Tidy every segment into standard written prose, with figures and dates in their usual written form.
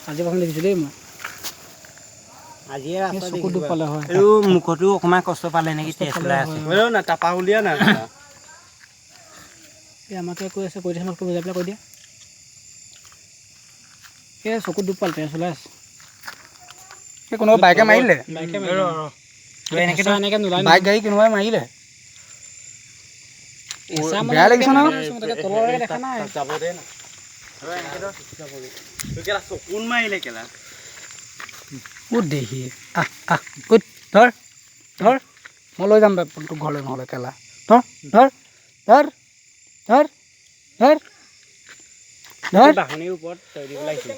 আজি প্ৰথম দেখিছোঁ দেই মই আজিয়ে চকুত দুখ পালে হয় এইটো মুখতো অকণমান কষ্ট পালে নেকি তেজ ওলাই আছে না টাপা উলিয়া না এই আমাকে কৈ আছে কৈ দিছে বুজাই পেলাই কৈ দিয়া এই চকুত দুখ পালে তেজ ওলাই আছে এই কোনোবাই বাইকে মাৰিলে বাইক গাড়ী কোনোবাই মাৰিলে বেয়া লাগিছে নহয় তলৰে দেখা নাই যাব দে না চকুন মাৰিলে কেলা ক'ত দেহি ক'ত ধৰ ধৰ মই লৈ যাম তোক ঘৰলৈ নহ'লে কেলা ধৰ ধৰ ধৰ ধৰ ধৰ ধৰ বাহনিৰ ওপৰত তৈ দিব লাগিছিল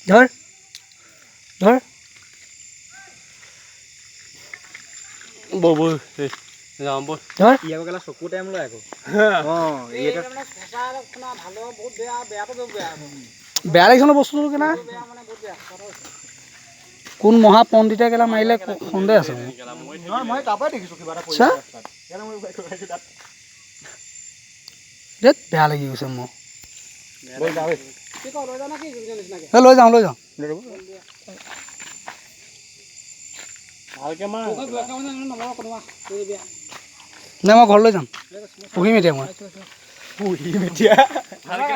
ধৰ ধৰ বৌ যাওঁ বৌ ধৰ ইয়াৰ কেলা চকু টাইম লৈ আকৌ বেয়া লাগিছে ন বস্তুটো কেনা কোন মহাপণ্ডিতে কেলা মাৰিলে সন্দেহ আছে মই তাৰপৰাই দেখিছোঁ কিবা এটা ধেত বেয়া লাগি গৈছে মোৰ লৈ যাওঁ ভালকে মাৰ নাই মই ঘৰলৈ যাম পুহিম এতিয়া মই পুহিম এতিয়া ভালকে